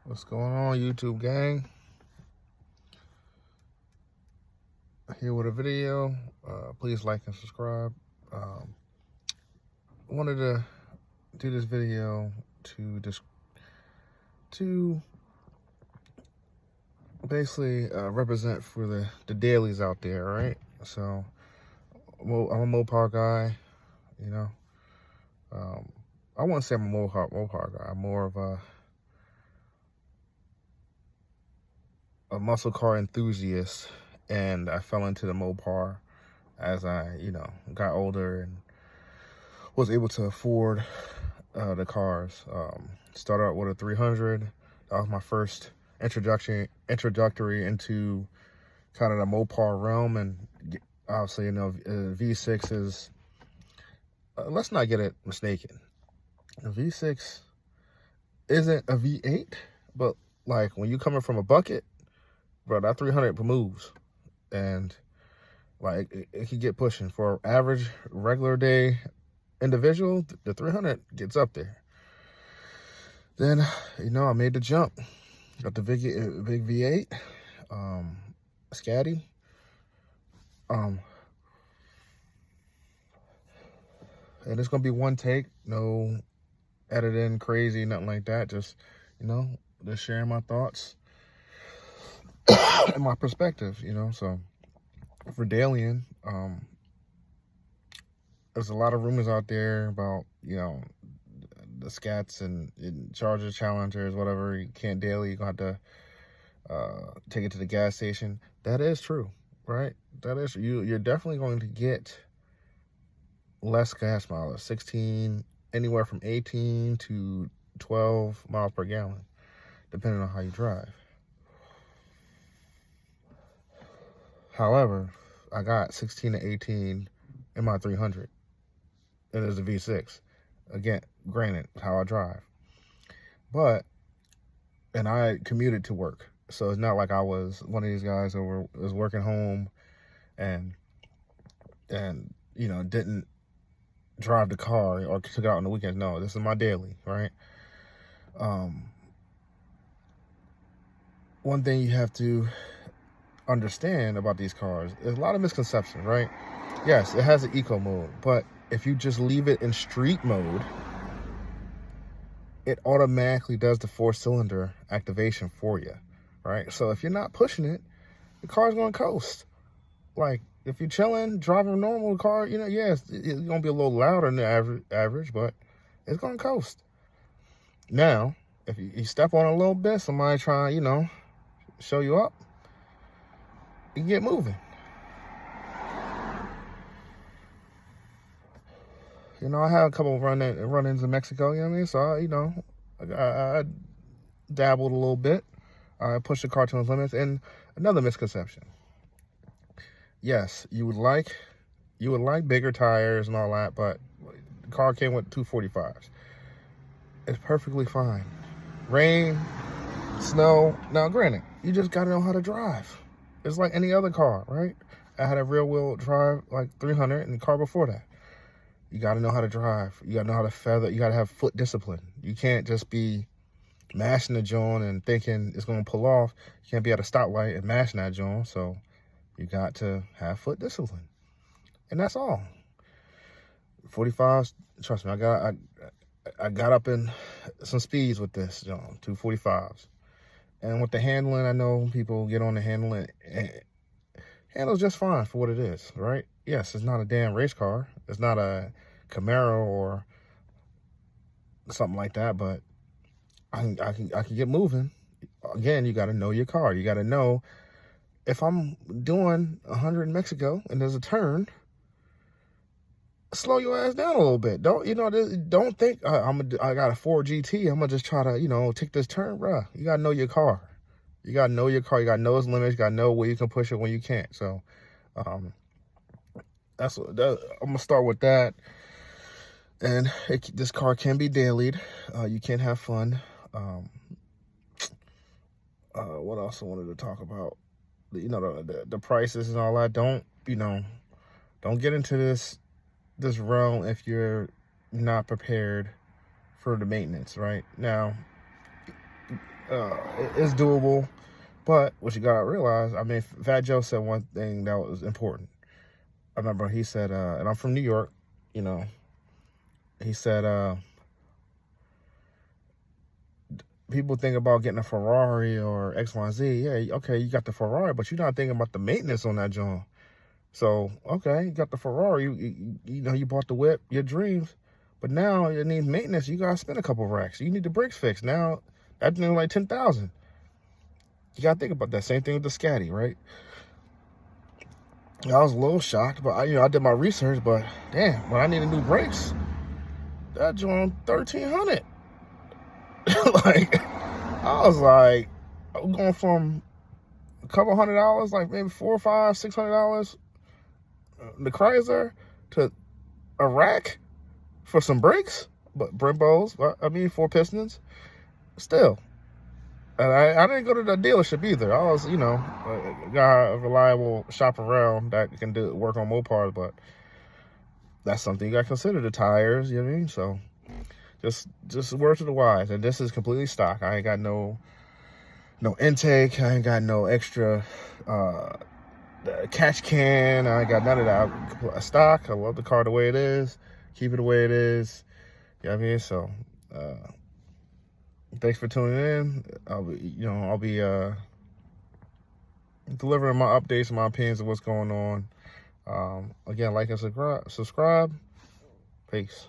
What's going on, YouTube gang? Here with a video. Please like and subscribe. I wanted to do this video to basically represent for the dailies out there, right? So I'm a Mopar guy, you know. I wouldn't say I'm a Mopar guy. I'm more of a muscle car enthusiast, and I fell into the Mopar as I, got older and was able to afford the cars. Started out with a 300. That was my first introductory into kind of the Mopar realm, and obviously, V6 is. Let's not get it mistaken. A V6 isn't a V8, but like when you coming from a bucket, bro, that 300 moves, and like it can get pushing for an average regular day individual. The 300 gets up there. Then I made the jump, got the big V8, Scatty. And it's gonna be one take, no editing crazy, nothing like that. Just just sharing my thoughts and my perspective. So for Dalian, there's a lot of rumors out there about the Scats and Charger Challengers, whatever. You can't daily. You're gonna have to take it to the gas station. That is true, right? That is true. You're definitely going to get less gas mileage, 16, anywhere from 18 to 12 miles per gallon, depending on how you drive. However, I got 16 to 18 in my 300. It is a V6. Again, granted, how I drive. And I commuted to work. So it's not like I was one of these guys who was working home and didn't drive the car or took it out on the weekends. No, this is my daily, right? One thing you have to understand about these cars is a lot of misconceptions, right? Yes, it has an eco mode, but if you just leave it in street mode, it automatically does the 4-cylinder activation for you, right? So if you're not pushing it, the car's going to coast. Like, if you're chilling, driving a normal car, yes, it's going to be a little louder than the average, but it's going to coast. Now, if you step on a little bit, somebody try, show you up, you get moving. I had a couple of run-ins in Mexico, you know what I mean? So, I dabbled a little bit. I pushed the car to its limits. And another misconception. Yes, you would like bigger tires and all that, but the car came with 245s. It's perfectly fine. Rain, snow. Now, granted, you just got to know how to drive. It's like any other car, right? I had a rear-wheel drive, like 300, and the car before that. You got to know how to drive. You got to know how to feather. You got to have foot discipline. You can't just be mashing the joint and thinking it's going to pull off. You can't be at a stoplight and mashing that joint. So you got to have foot discipline. And that's all. 45s, trust me, I got up in some speeds with this joint, 245s. And with the handling, I know people get on the handling. Handles just fine for what it is, right? Yes, it's not a damn race car. It's not a Camaro or something like that, but I can get moving. Again, you got to know your car. You got to know if I'm doing 100 in Mexico and there's a turn, slow your ass down a little bit. Don't think I got a Ford GT. I'm gonna just try to take this turn, bruh. You gotta know your car. You gotta know your car. You gotta know its limits. You gotta know where you can push it, when you can't. So, I'm gonna start with that. And this car can be dailied. You can have fun. What else I wanted to talk about? The prices and all that. Don't get into this realm if you're not prepared for the maintenance. Right now, it's doable. But what you gotta realize, I mean, Fat Joe said one thing that was important. I remember he said, and I'm from New York, you know, he said, people think about getting a Ferrari or X, Y, Z. Yeah, okay, you got the Ferrari, but you're not thinking about the maintenance on that joint. So, okay, you got the Ferrari, you know, you bought the whip, your dreams, but now it needs maintenance. You gotta spend a couple racks. You need the brakes fixed. Now, that thing like 10,000. You gotta think about that. Same thing with the Scatty, right? I was a little shocked, but I did my research. But damn, when I needed new brakes, that joint 1,300. Like, I was like, I'm going from a couple $100, like maybe $400, $500, $600, the Chrysler, to a rack for some brakes, but Brimbos. I mean, 4 pistons, still. And I didn't go to the dealership either. I was, got a reliable shop around that can work on Mopars, but that's something you got to consider, the tires, you know what I mean? So just word to the wise. And this is completely stock. I ain't got no intake. I ain't got no extra catch can. I ain't got none of that. Stock. I love the car the way it is. Keep it the way it is. You know what I mean? So thanks for tuning in. I'll be delivering my updates and my opinions of what's going on. Again, like and subscribe. Peace.